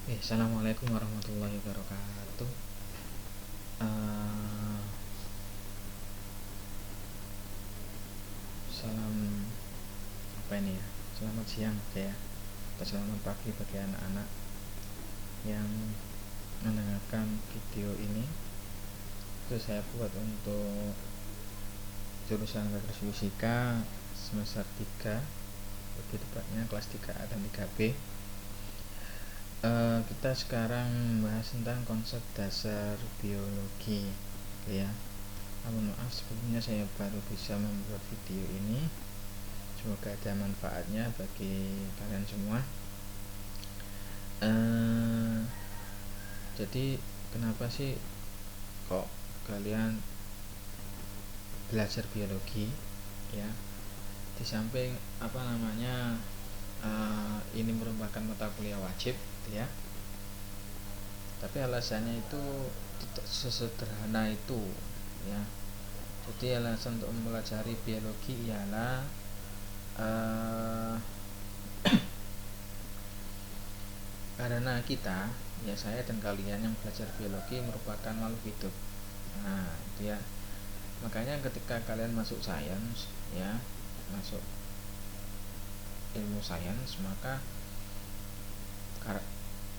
Assalamualaikum warahmatullahi wabarakatuh. Eh, Salam apa ini ya? Selamat siang ya, atau selamat pagi bagi anak-anak yang mendengarkan video ini. Itu saya buat untuk jurusan Kalkulus Fisika semester 3, lebih tepatnya kelas 3A dan 3B. Kita sekarang membahas tentang konsep dasar biologi ya. Mohon maaf sebelumnya saya baru bisa membuat video ini. Semoga ada manfaatnya bagi kalian semua. Jadi kenapa sih kok kalian belajar biologi ya? Di samping ini merupakan mata kuliah wajib ya, tapi alasannya itu tidak sesederhana itu ya. Jadi alasan untuk mempelajari biologi ialah karena kita, ya saya dan kalian yang belajar biologi merupakan makhluk hidup. Nah itu ya, makanya ketika kalian masuk sains ya, masuk ilmu sains, maka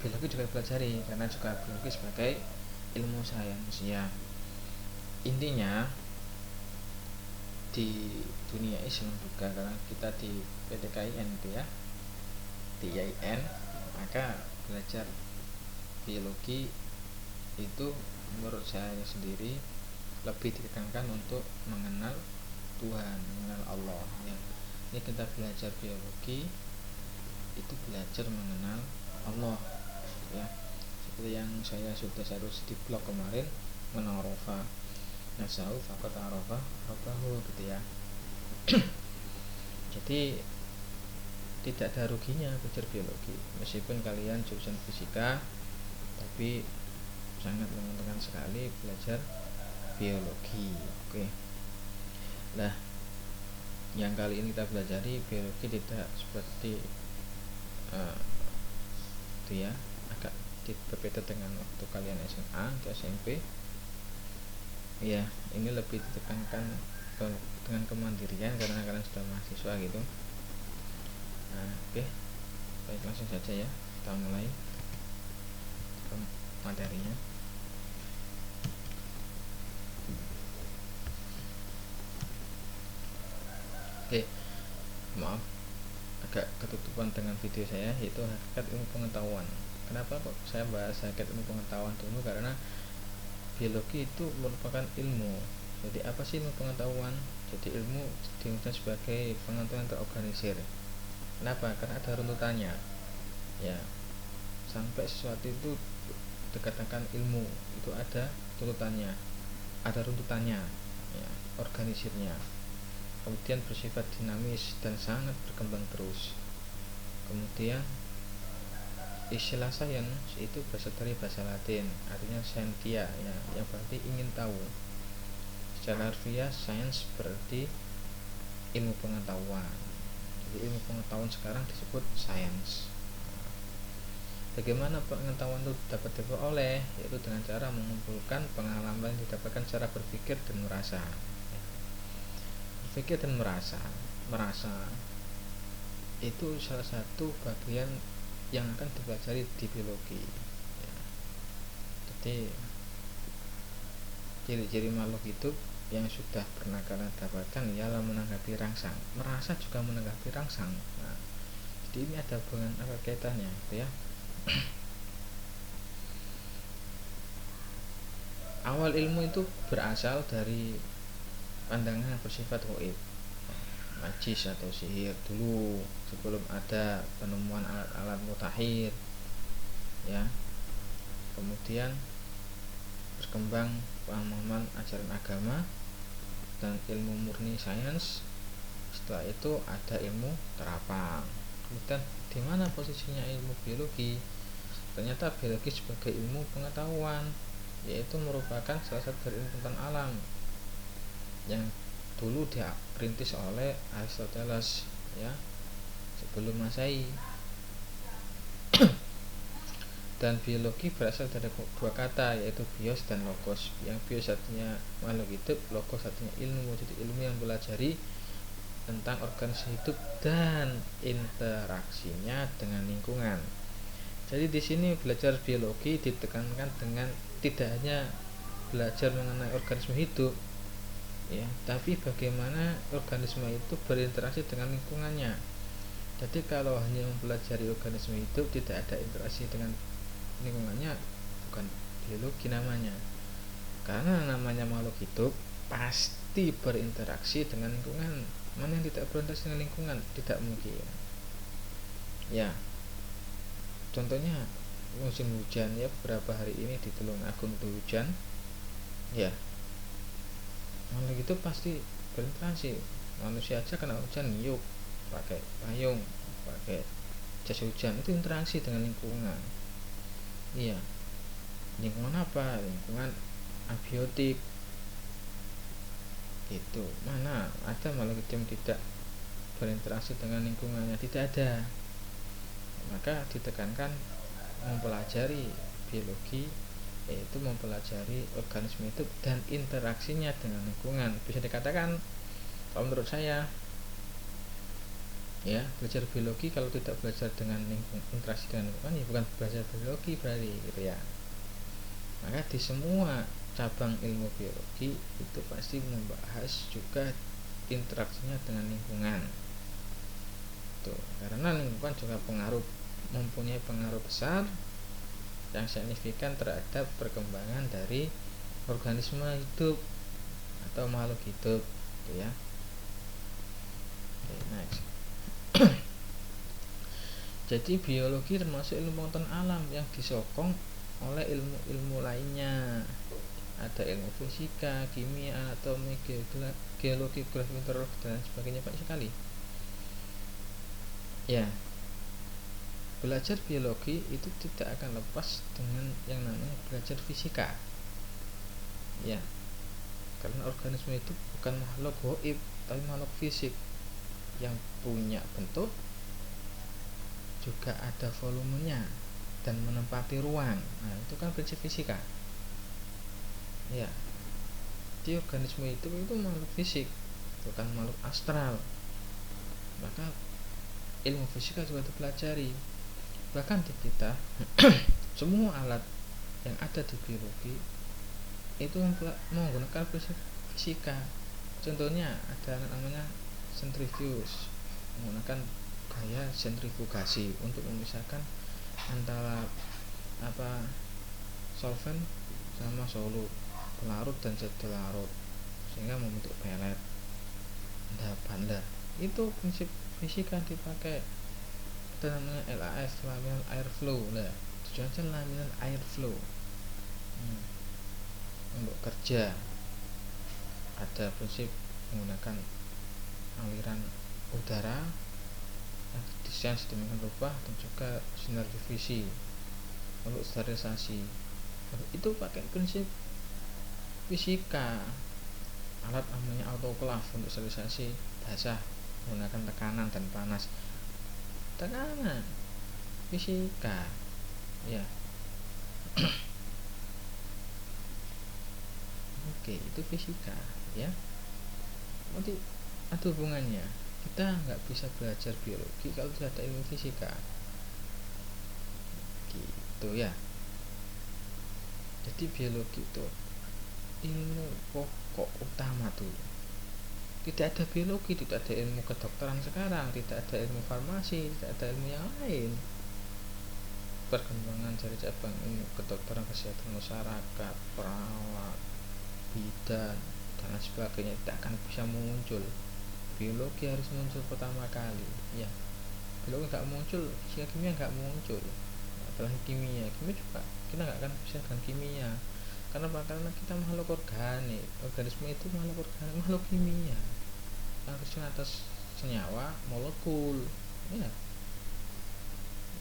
biologi juga dipelajari karena juga biologi sebagai ilmu sains ya. Intinya di dunia Islam juga, karena kita di PTKIN itu ya, di IAIN, maka belajar biologi itu menurut saya sendiri lebih ditekankan untuk mengenal Tuhan, mengenal Allah ya. Ini kita belajar biologi itu belajar mengenal Allah ya, seperti yang saya sudah di blog kemarin, menarofa nasau fakat arofa robahu gitu ya. Jadi tidak ada ruginya belajar biologi, meskipun kalian jurusan fisika, tapi sangat menguntungkan sekali belajar biologi. Oke. Nah, yang kali ini kita pelajari biologi tidak seperti itu ya, agak berbeda dengan waktu kalian SMA atau SMP ya. Ini lebih ditekankan dengan kemandirian karena kalian sudah mahasiswa gitu. Nah, oke. Baik, langsung saja ya, kita mulai ke materinya. Oke, maaf agak ketutupan dengan video saya, yaitu hakikat ilmu pengetahuan. Kenapa kok saya bahas hakikat ilmu pengetahuan dulu? Karena biologi itu merupakan ilmu. Jadi apa sih ilmu pengetahuan? Jadi ilmu dimaksudkan sebagai pengetahuan terorganisir. Kenapa? Karena ada runtutannya ya. Sampai sesuatu itu dikatakan ilmu, itu ada tuntutannya, ada runtutannya ya, organisirnya. Kemudian bersifat dinamis dan sangat berkembang terus. Kemudian istilah sains itu berasal dari bahasa Latin, artinya scientia ya, yang berarti ingin tahu. Secara harfiah sains berarti ilmu pengetahuan. Jadi ilmu pengetahuan sekarang disebut sains. Bagaimana pengetahuan itu dapat diperoleh? Yaitu dengan cara mengumpulkan pengalaman yang didapatkan secara berpikir dan merasa. Berpikir dan merasa itu salah satu bagian yang akan dipelajari di biologi ya. Jadi ciri-ciri makhluk hidup yang sudah pernah kalian dapatkan ialah menanggapi rangsang, merasa juga menanggapi rangsang. Nah, jadi ini ada hubungan apa kaitannya gitu ya. Awal ilmu itu berasal dari pandangan bersifat goib, majis atau sihir dulu, sebelum ada penemuan alat-alat mutakhir ya. Kemudian berkembang pemahaman ajaran agama dan ilmu murni sains. Setelah itu ada ilmu terapang. Kemudian di mana posisinya ilmu biologi? Ternyata biologi sebagai ilmu pengetahuan, yaitu merupakan salah satu dari ilmu tentang alam yang dulu diperintis oleh Aristoteles ya, sebelum Masehi. Dan biologi berasal dari dua kata, yaitu bios dan logos. Yang bios artinya makhluk hidup, logos artinya ilmu. Jadi ilmu yang mempelajari tentang organisme hidup dan interaksinya dengan lingkungan. Jadi di sini belajar biologi ditekankan dengan tidak hanya belajar mengenai organisme hidup, ya, tapi bagaimana organisme itu berinteraksi dengan lingkungannya. Jadi kalau hanya mempelajari organisme hidup tidak ada interaksi dengan lingkungannya, bukan biologi namanya. Karena namanya makhluk hidup pasti berinteraksi dengan lingkungan. Mana yang tidak berinteraksi dengan lingkungan? Tidak mungkin. Ya, contohnya musim hujan, ya, beberapa hari ini di Tulungagung itu hujan, ya, makhluk hidup pasti berinteraksi. Manusia aja kena hujan yuk pakai payung, pakai jas hujan, itu interaksi dengan lingkungan. Iya, lingkungan apa? Lingkungan abiotik. Itu mana ada makhluk hidup yang tidak berinteraksi dengan lingkungannya? Tidak ada. Maka ditekankan mempelajari biologi, yaitu mempelajari organisme hidup dan interaksinya dengan lingkungan. Bisa dikatakan, kalau menurut saya, ya, belajar biologi kalau tidak belajar dengan interaksi dengan lingkungan, ya bukan belajar biologi berarti, gitu ya. Maka di semua cabang ilmu biologi itu pasti membahas juga interaksinya dengan lingkungan. Tuh, karena lingkungan juga mempunyai pengaruh besar yang signifikan terhadap perkembangan dari organisme hidup atau makhluk hidup, gitu ya. Okay, next. Jadi biologi termasuk ilmu pengetahuan alam yang disokong oleh ilmu-ilmu lainnya. Ada ilmu fisika, kimia, anatomi, geologi, geografi, meteorologi dan sebagainya, banyak sekali. Ya, belajar biologi itu tidak akan lepas dengan yang namanya belajar fisika. Ya, karena organisme itu bukan makhluk gaib, tapi makhluk fisik yang punya bentuk, juga ada volumenya dan menempati ruang. Nah, itu kan prinsip fisika. Ya, di organisme itu makhluk fisik, bukan makhluk astral. Maka ilmu fisika juga dipelajari. Bahkan di kita semua alat yang ada di biologi itu menggunakan prinsip fisika. Contohnya ada namanya sentrifuge, menggunakan gaya sentrifugasi untuk memisahkan antara solvent sama solut, pelarut dan zat larut, sehingga membentuk pelet, benda. Itu prinsip fisika dipakai. Ada namanya LAF, laminar air flow. Nah, tujuannya laminar air flow. Untuk kerja ada prinsip menggunakan aliran udara, desain sedemikian rupa, dan juga sinar divisi untuk sterilisasi. Itu pakai prinsip fisika. Alat namanya autoklaf untuk sterilisasi basah menggunakan tekanan dan panas. Tekanan fisika, ya. Oke, itu fisika, ya. Nanti ada hubungannya. Kita nggak bisa belajar biologi kalau tidak ada ilmu fisika, gitu ya. Jadi biologi itu ilmu pokok utama tuh. Tidak ada biologi, tidak ada ilmu kedokteran sekarang, tidak ada ilmu farmasi, tidak ada ilmu yang lain. Perkembangan dari cabang ilmu kedokteran, kesehatan masyarakat, perawat, bidan, dan sebagainya tidak akan bisa muncul. Biologi harus muncul pertama kali, ya. Biologi nggak muncul, fisika kimia nggak muncul. Apalagi kimia juga kita nggak akan bisa dengan kimia. Karena kita makhluk organik, organisme itu makhluk organik, makhluk kimia yang terdiri atas senyawa, molekul, ya.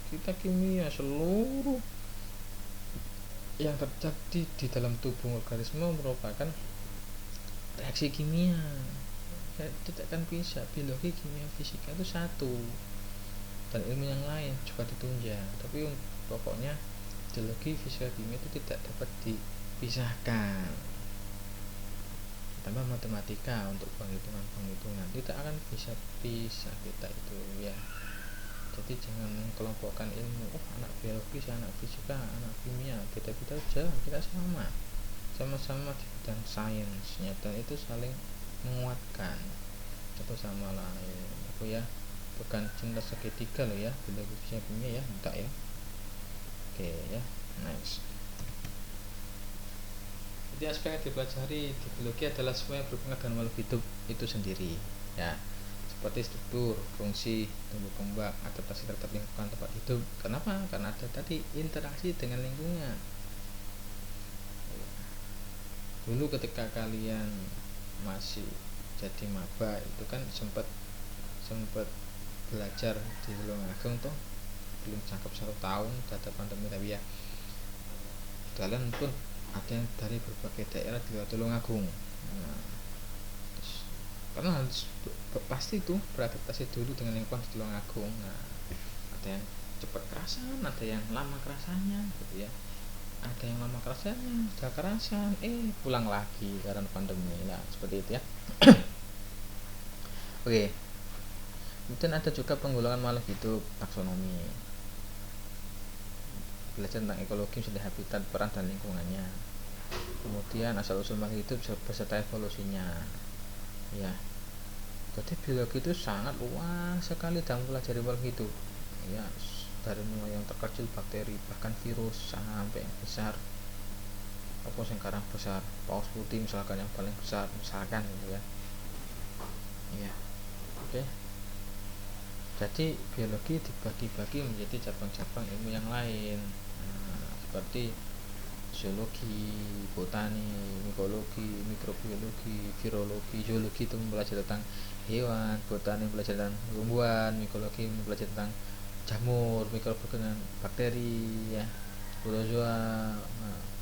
Kita kimia, seluruh yang terjadi di dalam tubuh organisme merupakan reaksi kimia. Tidak akan bisa biologi, kimia, fisika itu satu, dan ilmu yang lain juga ditunjang. Tapi pokoknya Geologi, fisika, kimia itu tidak dapat dipisahkan. Tambah matematika untuk penghitungan tidak akan bisa pisah kita itu ya. Jadi jangan kelompokkan ilmu, anak biologi, anak fisika, anak kimia, beda-beda aja, kita sama-sama di bidang sainsnya, dan itu saling menguatkan satu sama lain. Aku ya, bukan cinta segitiga loh ya, biologi, fisika, kimia ya, enggak ya. Oke ya, next. Jadi aspek yang dipelajari di biologi adalah semua yang berhubungan dengan makhluk hidup itu sendiri ya, seperti struktur, fungsi, tumbuh kembang, adaptasi terhadap lingkungan tempat hidup. Kenapa? Karena ada tadi interaksi dengan lingkungan. Dulu ketika kalian masih jadi maba itu kan sempat belajar di Tulungagung tuh, belum cangkep 1 tahun data pandemi, tapi ya kalian pun ada yang dari berbagai daerah di luar Tulungagung. Nah, karena harus pasti itu beradaptasi dulu dengan lingkungan di Tulungagung. Nah, ada yang cepat kerasan, ada yang lama kerasannya gitu ya. Ada yang lama kerasannya, sudah kerasan, pulang lagi karena pandemi. Nah, seperti itu ya. Oke. Kemudian ada juga penggolongan makhluk hidup, taksonomi. Belajar tentang ekologi, sudah habitat, peran dan lingkungannya. Kemudian asal usul makhluk hidup beserta evolusinya. Ya, jadi biologi itu sangat luas sekali dalam pelajari makhluk hidup ya, dari mulai yang terkecil bakteri, bahkan virus, sampai yang besar, apa sekarang besar, paus putih misalkan yang paling besar misalkan gitu ya. Ya, oke. Jadi biologi dibagi-bagi menjadi cabang-cabang ilmu yang lain, seperti zoologi, botani, mikologi, mikrobiologi, virologi. Zoologi itu mempelajari tentang hewan, botani mempelajari tentang tumbuhan, mikologi mempelajari tentang jamur, mikrobiologi tentang bakteri ya, protozoa,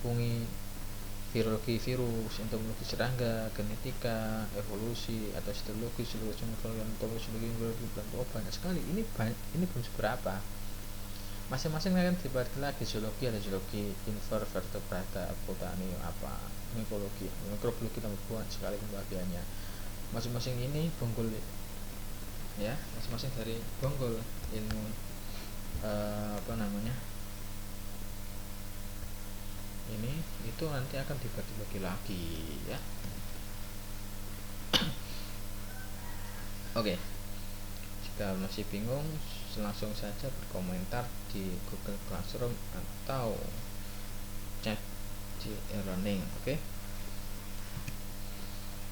fungi, virologi virus, entomologi serangga, genetika, evolusi atau histologi, zoologi, morfologi, biologi, banyak sekali. Ini belum seberapa. Masing-masing kan dibagi lagi. Zoologi ada zoologi, invertebrata, botani, apa, mikologi, mikrobiologi, tambah banyak sekali pembagiannya. Masing-masing ini bonggol ya, masing-masing dari bonggol ilmu ini itu nanti akan dibagi-bagi lagi ya. Oke. Jika masih bingung, langsung saja berkomentar di Google Classroom atau chat di e-learning. Oke.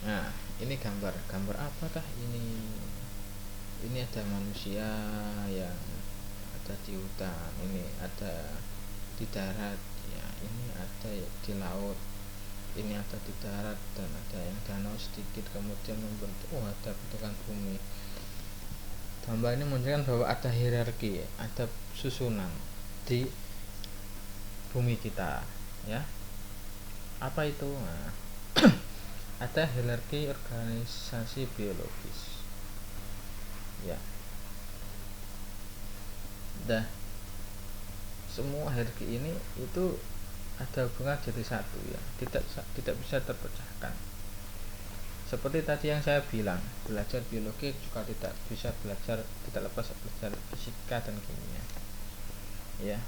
Nah, ini gambar apakah ini? Ini ada manusia yang ada di hutan, ini ada di darat ya, ini ada di laut, ini ada di darat, dan ada yang danau sedikit, kemudian membentuk ada bentukan bumi. Gambar ini menunjukkan bahwa ada hierarki, ada susunan di bumi kita ya. Apa itu? Nah, ada hierarki organisasi biologis ya. Dah, semua hierarki ini itu ada hubungan jadi satu ya, tidak bisa terpecahkan. Seperti tadi yang saya bilang, belajar biologi juga tidak lepas belajar fisika dan kimia ya.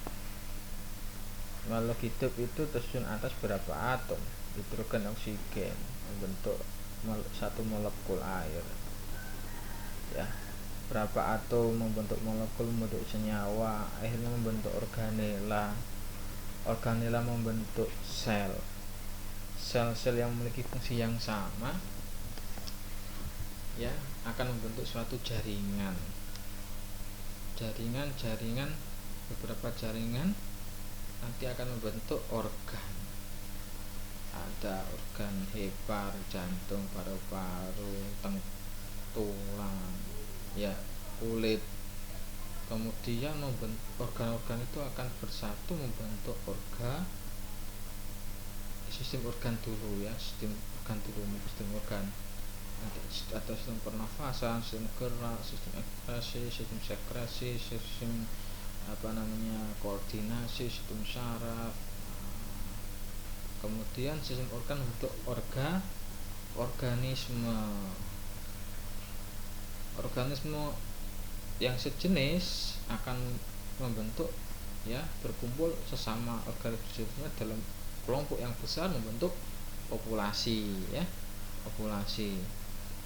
Makhluk hidup itu tersusun atas berapa atom hidrogen, oksigen, membentuk satu molekul air ya. Berapa atom membentuk molekul, membentuk senyawa, akhirnya membentuk organela membentuk sel yang memiliki fungsi yang sama ya, akan membentuk suatu jaringan, beberapa jaringan nanti akan membentuk organ. Ada organ hepar, jantung, paru-paru, tulang ya, kulit. Kemudian organ-organ itu akan bersatu membentuk sistem organ dulu ya, sistem organ. Ada sistem pernafasan, sistem gerak, sistem ekspresi, sistem sekresi, sistem koordinasi sistem saraf. Kemudian sistem organ untuk organisme yang sejenis akan membentuk, ya, berkumpul sesama organisme dalam kelompok yang besar membentuk populasi, ya, populasi.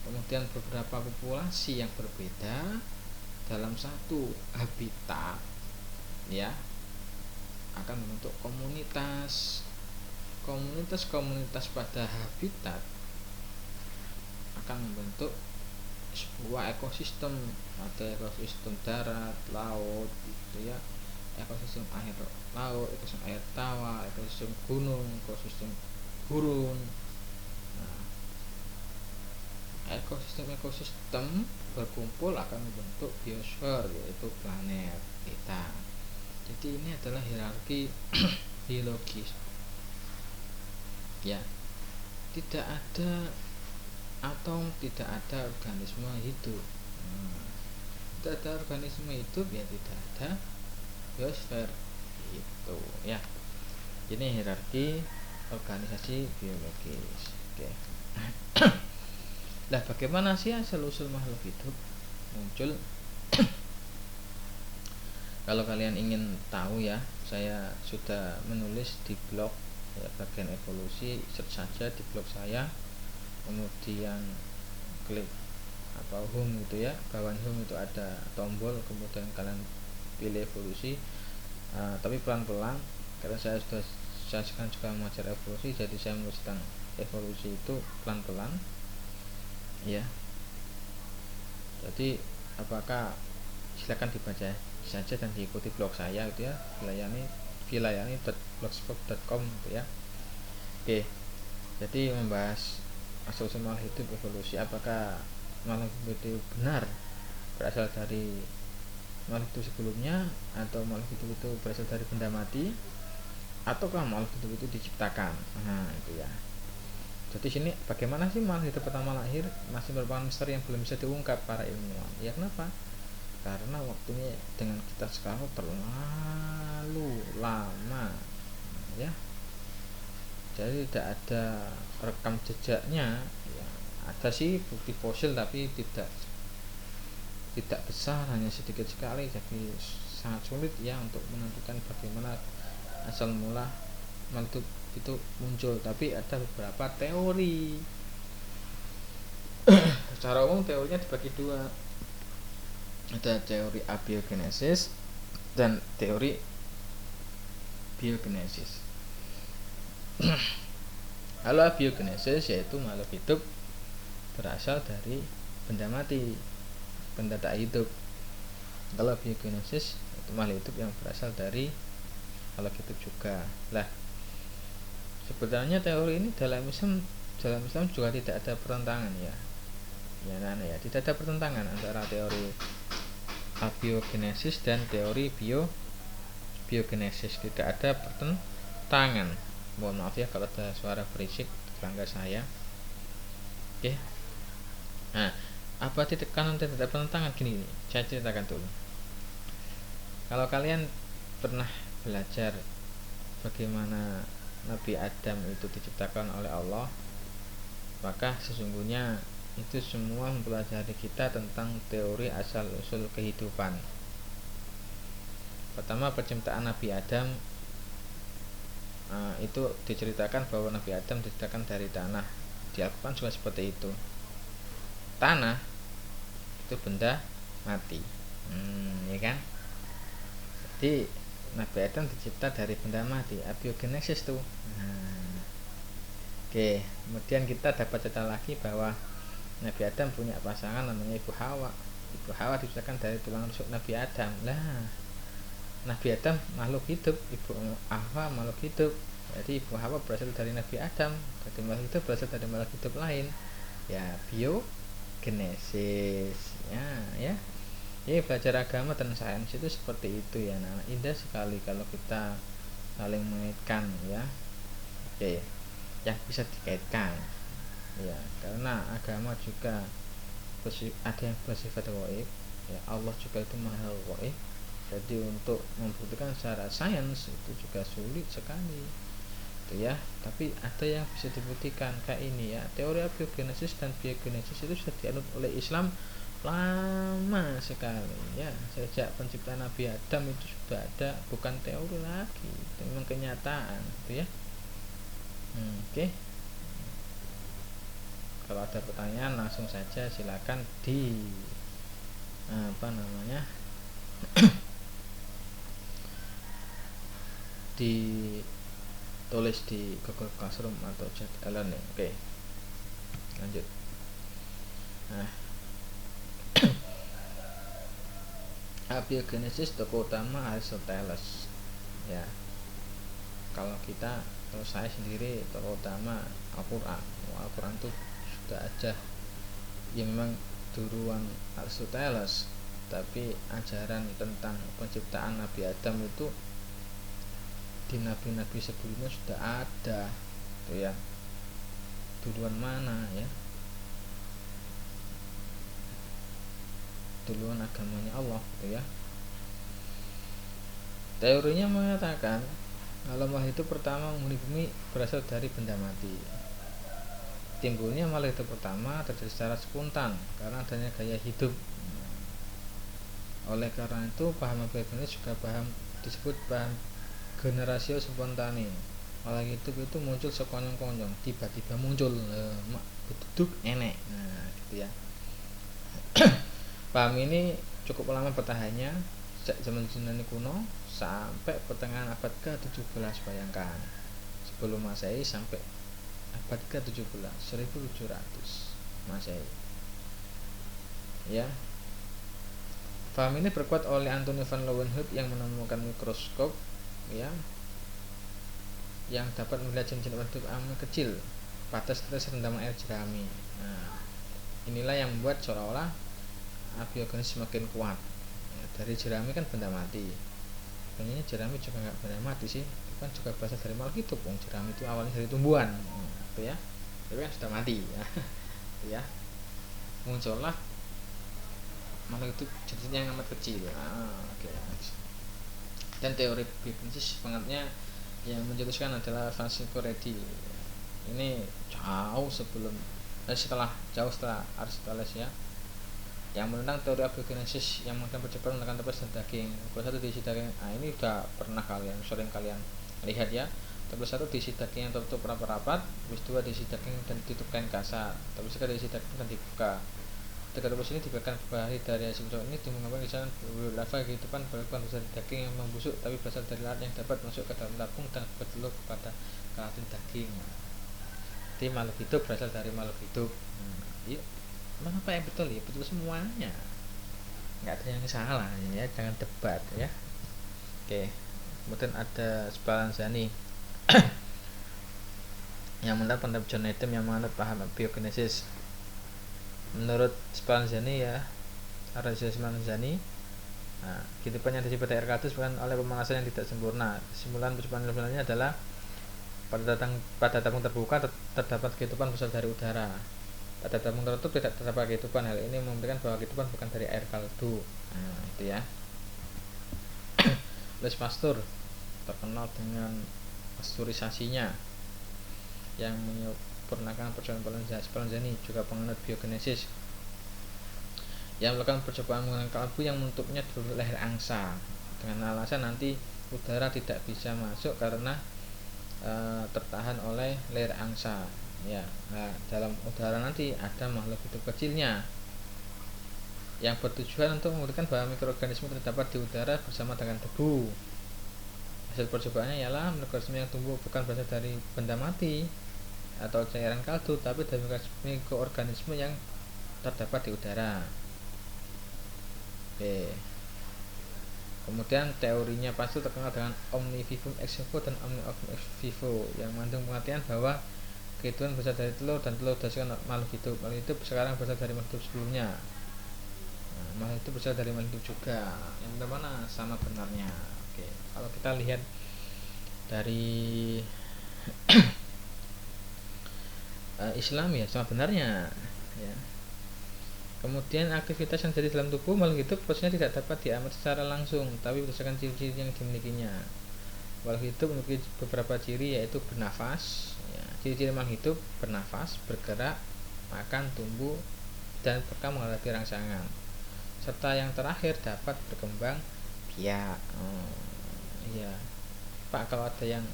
Kemudian beberapa populasi yang berbeda dalam satu habitat, ya, akan membentuk komunitas pada habitat akan membentuk sebuah ekosistem. Ada ekosistem darat, laut, gitu ya, ekosistem air laut, ekosistem air tawar, ekosistem gunung, ekosistem gurun. Nah, ekosistem berkumpul akan membentuk biosfer, yaitu planet kita. Jadi ini adalah hierarki biologis, ya. Tidak ada organisme hidup. Tidak ada organisme hidup, ya tidak ada biosfer, itu, ya. Ini hierarki organisasi biologis. Oke. Nah, bagaimana sih asal-usul makhluk hidup muncul? Kalau kalian ingin tahu, ya, saya sudah menulis di blog, ya, bagian evolusi. Search saja di blog saya, kemudian klik home gitu, ya, bawah home itu ada tombol, kemudian kalian pilih evolusi. Tapi pelan-pelan, karena saya sekarang juga mengajar evolusi, jadi saya menulis tentang evolusi itu pelan-pelan, ya. Jadi silakan dibaca saja dan diikuti blog saya, gitu ya, vilayani.blogspot.com, gitu ya. Oke, jadi membahas asal-usul makhluk hidup, evolusi. Apakah makhluk hidup itu benar berasal dari makhluk hidup sebelumnya, atau makhluk hidup itu berasal dari benda mati, ataukah makhluk hidup itu diciptakan? Nah, itu, ya. Jadi sini bagaimana sih makhluk hidup pertama lahir masih merupakan misteri yang belum bisa diungkap para ilmuwan. Ya, kenapa? Karena waktunya dengan kita sekarang terlalu lama, ya. Jadi tidak ada rekam jejaknya, ya. Ada sih bukti fosil, tapi tidak besar, hanya sedikit sekali. Jadi sangat sulit, ya, untuk menentukan bagaimana asal mula makhluk itu muncul. Tapi ada beberapa teori. Secara umum teorinya dibagi dua. Ada teori abiogenesis dan teori biogenesis. Kalau abiogenesis yaitu makhluk hidup berasal dari benda mati, benda tak hidup. Kalau biogenesis itu makhluk hidup yang berasal dari makhluk hidup juga. Lah, sebenarnya teori ini dalam Islam juga tidak ada pertentangan, ya. Ya, tidak ada pertentangan antara teori abiogenesis dan teori biogenesis. Tidak ada pertentangan. Mohon maaf, ya, kalau ada suara berisik tetangga saya. Oke. Nah, apa titik kanan dan tidak pertentangan? Gini, saya ceritakan dulu. Kalau kalian pernah belajar bagaimana Nabi Adam itu diciptakan oleh Allah, maka sesungguhnya itu semua mempelajari kita tentang teori asal-usul kehidupan. Pertama, penciptaan Nabi Adam, itu diceritakan bahwa Nabi Adam diciptakan dari tanah. Di Al-Quran juga seperti itu. Tanah itu benda mati, ya kan? Jadi Nabi Adam dicipta dari benda mati, abiogenesis tuh. Oke, kemudian kita dapat cerita lagi bahwa Nabi Adam punya pasangan namanya Ibu Hawa. Ibu Hawa diciptakan dari tulang rusuk Nabi Adam. Lah, Nabi Adam makhluk hidup, Ibu Hawa makhluk hidup. Jadi Ibu Hawa berasal dari Nabi Adam, jadi makhluk hidup berasal dari makhluk hidup lain. Ya, biogenesis. Ya. Jadi belajar agama dan sains itu seperti itu, ya. Nah, indah sekali kalau kita saling mengaitkan, ya. Oke, yang bisa dikaitkan, ya, karena agama juga ada yang bersifat gaib, ya. Allah juga itu maha gaib, Jadi untuk membuktikan secara sains itu juga sulit sekali itu ya. Tapi ada yang bisa dibuktikan kayak ini ya, teori abiogenesis dan biogenesis itu sudah dianut oleh Islam lama sekali ya. Sejak penciptaan Nabi Adam itu sudah ada, bukan teori lagi, itu memang kenyataan gitu ya. Oke. Kalau ada pertanyaan langsung saja silakan di ditulis di Google Classroom atau chat e-learning. Oke, lanjut. Nah, abiogenesis tokoh utama Aristoteles ya. Kalau saya sendiri tokoh utama Al-Quran. Al-Quran itu sudah aja ya, memang duluan Aristoteles, tapi ajaran tentang penciptaan Nabi Adam itu di nabi-nabi sebelumnya sudah ada tuh ya. Duluan mana ya? Duluan agamanya Allah gitu ya. Teorinya mengatakan kalau makhluk hidup pertama menghuni bumi berasal dari benda mati. Timbulnya makhluk hidup pertama terjadi secara spontan karena adanya gaya hidup. Oleh karena itu paham abiogenesis juga disebut paham generasio spontane. Makhluk hidup itu muncul sekonyong-konyong, tiba-tiba muncul, duduk enek. Nah, gitu ya. Paham ini cukup lama bertahannya sejak zaman Yunani kuno sampai pertengahan abad ke-17, bayangkan. Sebelum Masehi sampai abad ke-17, 1700 Masehi. Ya. Paham ini berkuat oleh Anthony van Leeuwenhoek yang menemukan mikroskop ya, yang dapat melihat cincin bentuk amoeba kecil pada tetes rendaman air jerami. Nah, inilah yang membuat seolah-olah abiogenesis semakin kuat ya. Dari jerami kan benda mati, sebenarnya jerami juga nggak benda mati sih, itu kan juga berasal dari makhluk hidup. Jerami itu awalnya dari tumbuhan gitu ya, tapi kan sudah mati ya. Ya, muncullah makhluk hidup jenisnya yang amat kecil. Oke. Dan teori biogenesis pengatnya yang mencetuskan adalah Francisco Redi. Ini setelah Aristoteles ya, yang menentang teori abiogenesis yang mengatakan percepatan menekan tepes dan daging. Tabel 1 diisi daging. Nah, ini udah pernah sering kalian lihat ya. Tabel 1 diisi daging yang tertutup rapat-rapat, tabel 2 diisi daging dan ditutup kain kasar, tabel 3 diisi daging dan dibuka. Tiga tabel ini diberikan bahari dari hasil mencoba ini dimengapa kisaran lava kehidupan bukan besar daging yang membusuk, tapi berasal dari lalat yang dapat masuk ke dalam tabung dan bertelur kepada keratin daging. Jadi makhluk hidup berasal dari makhluk hidup. Yuk, mana apa yang betul ya? Betul semuanya, nggak ada yang salah ya, jangan debat ya. Oke, kemudian ada Spallanzani yang mendapat pendapat John Needham yang menganut paham biogenesis. Menurut Spallanzani ya, Spallanzani, kehidupan yang disebut air kardus bukan oleh pemanasan yang tidak sempurna. Kesimpulan sebenarnya adalah pada tabung terbuka terdapat kehidupan berasal dari udara. Pada tabung tertutup tidak terdapat kehidupan. Hal ini membuktikan bahwa kehidupan bukan dari air kaldu. Itu ya. Louis Pasteur terkenal dengan pasteurisasinya yang menyempurnakan percobaan Spallanzani, juga penganut biogenesis yang melakukan percobaan menggunakan kalbu yang bentuknya leher angsa dengan alasan nanti udara tidak bisa masuk karena tertahan oleh leher angsa ya. Nah, dalam udara nanti ada makhluk hidup kecilnya yang bertujuan untuk membuktikan bahwa mikroorganisme terdapat di udara bersama dengan debu. Hasil percobaannya ialah mikroorganisme yang tumbuh bukan berasal dari benda mati atau cairan kaldu, tapi dari mikroorganisme yang terdapat di udara. Oke. Kemudian teorinya Pasteur terkenal dengan omnivivum ex vivo dan omnivivum ex vivo yang mengandung pengertian bahwa kehidupan berasal dari telur dan telur berdasarkan makhluk hidup. Makhluk hidup sekarang berasal dari makhluk hidup sebelumnya. Makhluk hidup berasal dari makhluk hidup juga. Yang mana sama benarnya. Oke. Kalau kita lihat dari Islam ya sama benarnya ya. Kemudian aktivitas yang terjadi dalam tubuh makhluk hidup prosesnya tidak dapat diamati secara langsung, tapi berdasarkan ciri-ciri yang dimilikinya. Makhluk hidup memiliki beberapa ciri, yaitu bernafas. Ya, ciri-ciri makhluk hidup: bernafas, bergerak, makan, tumbuh, dan bahkan menghadapi rangsangan. Serta yang terakhir dapat berkembang biak. Iya, Pak, kalau ada yang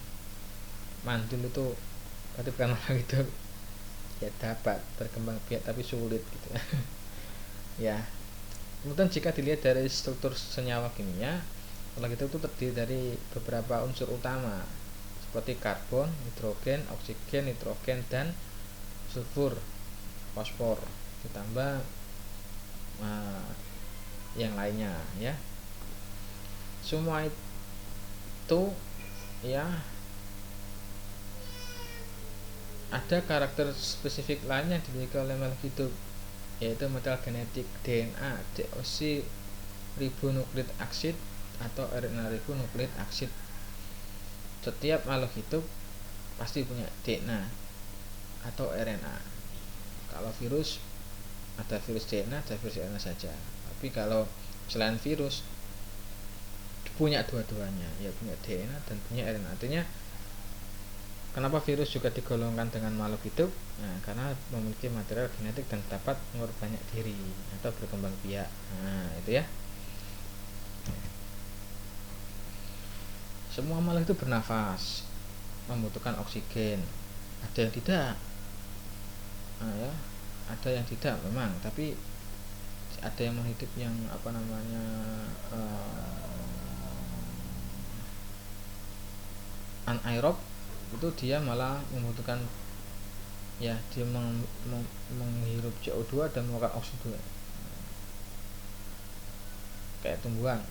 mandul itu berarti bukan makhluk hidup. Ya, dapat berkembang biak tapi sulit gitu. Ya. Kemudian jika dilihat dari struktur senyawa kimia, makhluk hidup itu terdiri dari beberapa unsur utama seperti karbon, hidrogen, oksigen, nitrogen, dan sulfur, fosfor, ditambah yang lainnya ya. Semua itu ya ada karakter spesifik lain yang dimiliki oleh makhluk hidup, yaitu model genetik DNA deoksiribonukleik aksid atau RNA ribonukleik aksid. Setiap makhluk hidup pasti punya DNA atau RNA. Kalau virus, ada virus DNA, ada virus RNA saja. Tapi kalau selain virus, punya dua-duanya, ya punya DNA dan punya RNA. Artinya kenapa virus juga digolongkan dengan makhluk hidup? Nah, karena memiliki material genetik dan dapat memperbanyak diri atau berkembang biak. Nah, itu ya. Semua makhluk itu bernafas, membutuhkan oksigen. Ada yang tidak. Nah, ya, ada yang tidak memang, tapi ada yang makhluk hidup yang anaerob, itu dia malah membutuhkan, ya, dia menghirup CO2 dan mengeluarkan oksigen. Kayak tumbuhan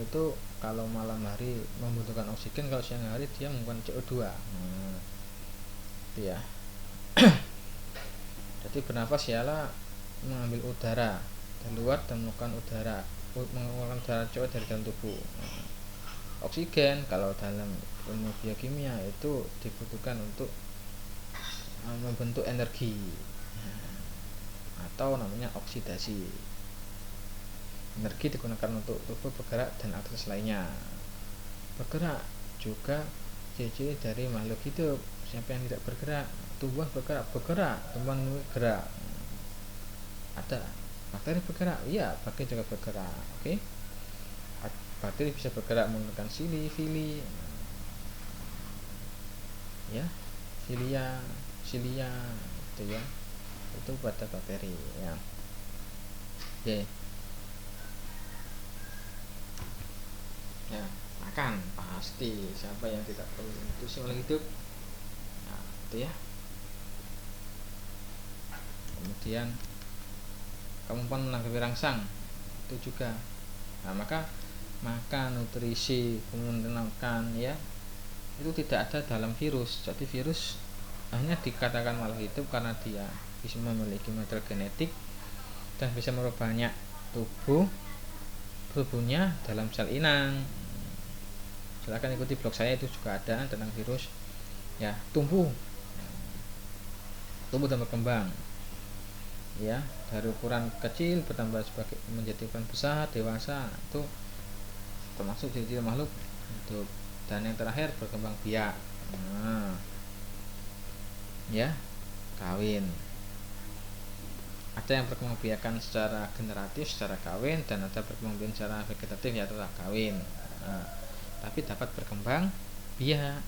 itu kalau malam hari membutuhkan oksigen, kalau siang hari dia membutuhkan CO2. Itu ya. Jadi bernafas ialah mengambil udara dari luar dan mengeluarkan udara CO2 dari dalam tubuh. Oksigen kalau dalam ilmu biokimia itu dibutuhkan untuk membentuk energi, atau namanya oksidasi. Energi digunakan untuk tubuh bergerak dan aktivitas lainnya. Bergerak juga ciri-ciri dari makhluk hidup. Siapa yang tidak bergerak? Tumbuhan bergerak, tumbuhan bergerak. Ada bakteri bergerak, iya, bakteri juga bergerak. Oke. Bakteri bisa bergerak menggunakan fili, ya, silia itu ya, itu pada bakteri ya. Oke. Ya, makan pasti, siapa yang tidak perlu nutrisi makhluk hidup. Nah, itu ya. Kemudian kemampuan menanggapi rangsang itu juga. Nah, maka makan, nutrisi, kemudian makan, ya, itu tidak ada dalam virus. Jadi virus hanya dikatakan makhluk hidup karena dia bisa memiliki material genetik dan bisa memperbanyak tubuhnya dalam sel inang. Silahkan ikuti blog saya, itu juga ada tentang virus ya. Tumbuh dan berkembang, ya, dari ukuran kecil bertambah sebagai menjadi ukuran besar, dewasa, itu termasuk ciri-ciri makhluk hidup. Dan yang terakhir berkembang biak. Nah, ya, kawin. Ada yang berkembang biakan secara generatif, secara kawin, dan ada berkembang biakan secara vegetatif, yaitu kawin. Nah, tapi dapat berkembang biak.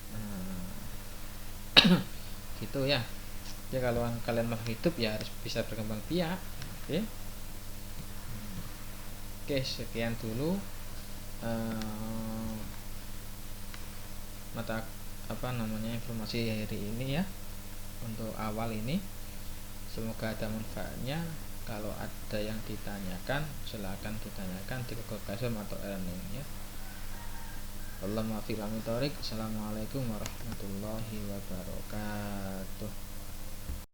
Gitu ya. Ya, kalau kalian makhluk hidup ya harus bisa berkembang biak. Oke, sekian dulu informasi hari ini ya, untuk awal ini. Semoga ada manfaatnya. Kalau ada yang ditanyakan, silakan ditanyakan di Google Classroom atau e-learning ya. Assalamualaikum warahmatullahi wabarakatuh.